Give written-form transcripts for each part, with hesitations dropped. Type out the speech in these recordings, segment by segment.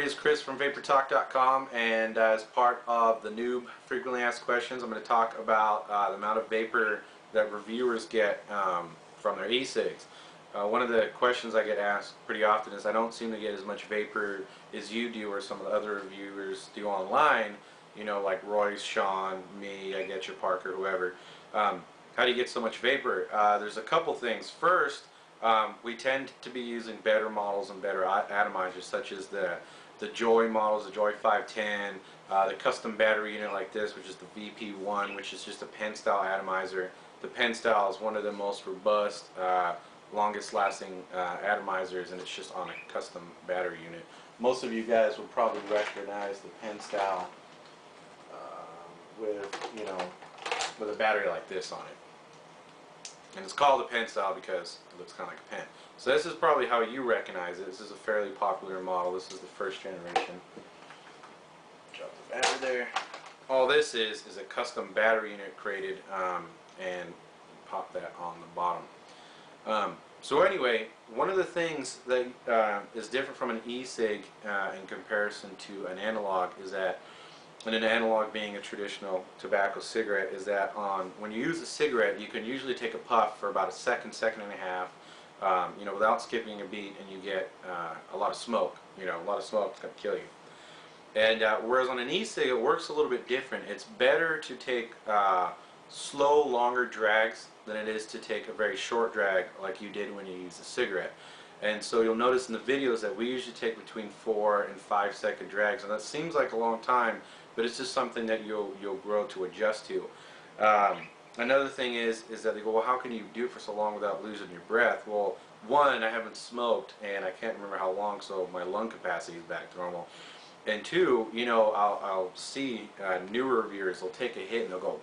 everybody, it's Chris from VaporTalk.com, and as part of the noob frequently asked questions, I'm going to talk about the amount of vapor that reviewers get from their e-cigs. One of the questions I get asked pretty often is I don't seem to get as much vapor as you do or some of the other reviewers do online, you know, like Royce, Sean, me, I get you, Parker, whoever. How do you get so much vapor? There's a couple things. First, we tend to be using better models and better atomizers, such as the Joy models, the Joy 510, the custom battery unit like this, which is the VP1, which is just a pen style atomizer. The pen style is one of the most robust, longest lasting atomizers, and it's just on a custom battery unit. Most of you guys would probably recognize the pen style with a battery like this on it. And it's called a pen style because it looks kind of like a pen. So this is probably how you recognize it. This is a fairly popular model. This is the first generation. Drop the battery there. All this is a custom battery unit created and pop that on the bottom. So anyway, one of the things that is different from an e-cig in comparison to an analog is that, and an analog being a traditional tobacco cigarette, is that when you use a cigarette, you can usually take a puff for about a second, second and a half, you know, without skipping a beat, and you get a lot of smoke. You know, a lot of smoke is going to kill you. And whereas on an e-cig, it works a little bit different. It's better to take slow, longer drags than it is to take a very short drag like you did when you use a cigarette. And so you'll notice in the videos that we usually take between 4 and 5 second drags, and that seems like a long time, but it's just something that you'll grow to adjust to. Another thing is that they go, well, how can you do it for so long without losing your breath? Well, one, I haven't smoked, and I can't remember how long, so my lung capacity is back to normal. And two, you know, I'll see newer reviewers, they'll take a hit and they'll go,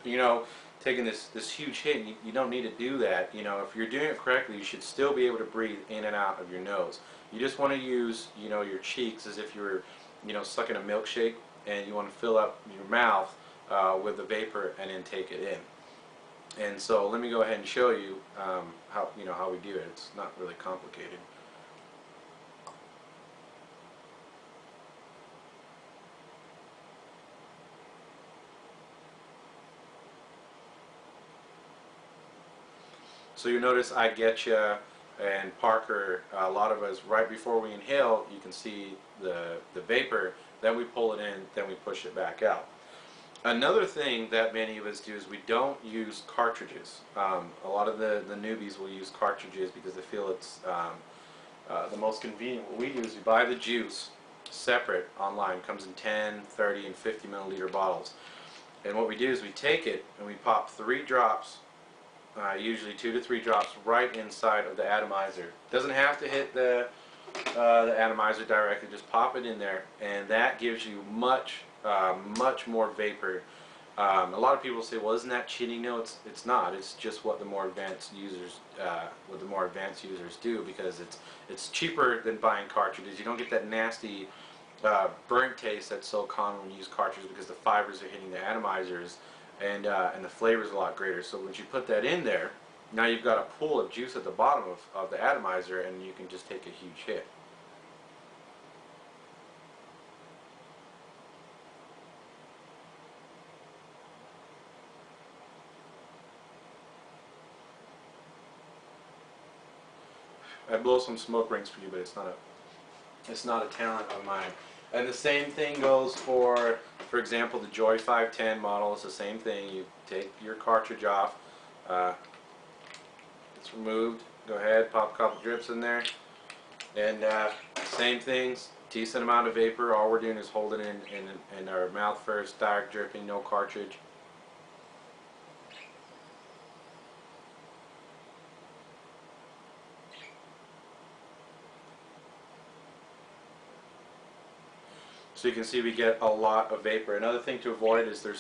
you know, taking this huge hit, and you don't need to do that. You know, if you're doing it correctly, you should still be able to breathe in and out of your nose. You just want to use, you know, your cheeks as if you were, you know, sucking a milkshake, and you want to fill up your mouth with the vapor and then take it in. And so let me go ahead and show you how we do it. It's not really complicated. So you notice I get you and Parker, a lot of us, right before we inhale, you can see the vapor, then we pull it in, then we push it back out. Another thing that many of us do is we don't use cartridges. A lot of the newbies will use cartridges because they feel it's the most convenient. What we do is we buy the juice separate online. It comes in 10, 30, and 50 milliliter bottles. And what we do is we take it and we pop 3 drops, usually 2 to 3 drops, right inside of the atomizer. Doesn't have to hit the atomizer directly, just pop it in there, and that gives you much more vapor. A lot of people say, well, isn't that cheating? No, it's not. It's just what the more advanced users do, because it's cheaper than buying cartridges. You don't get that nasty burnt taste that's so common when you use cartridges, because the fibers are hitting the atomizers, and the flavor is a lot greater. So once you put that in there, now you've got a pool of juice at the bottom of the atomizer, and you can just take a huge hit. I blow some smoke rings for you, but it's not a talent of mine. And the same thing goes for example, the Joy 510 model. It's the same thing. You take your cartridge off. It's removed. Go ahead, pop a couple drips in there, and same things. Decent amount of vapor. All we're doing is holding it in our mouth first. Direct dripping, no cartridge. So you can see we get a lot of vapor. Another thing to avoid is there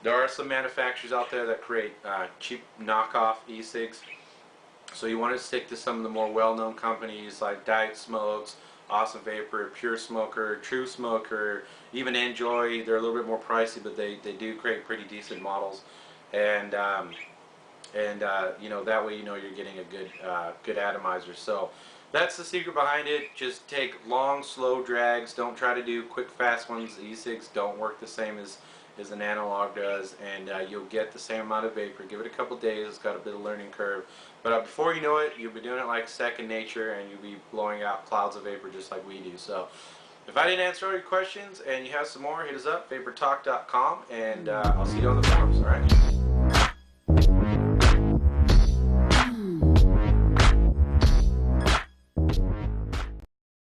are some manufacturers out there that create cheap knockoff e-cigs. So you want to stick to some of the more well-known companies like Diet Smokes, Awesome Vapor, Pure Smoker, True Smoker, even Enjoy. They're a little bit more pricey, but they do create pretty decent models. And you know, that way you know you're getting a good atomizer. So That's the secret behind it. Just take long, slow drags. Don't try to do quick, fast ones. The e-cigs don't work the same as an analog does, and you'll get the same amount of vapor. Give it a couple days. It's got a bit of learning curve. But before you know it, you'll be doing it like second nature, and you'll be blowing out clouds of vapor just like we do. So if I didn't answer all your questions and you have some more, hit us up, vaportalk.com, and I'll see you on the forums, alright?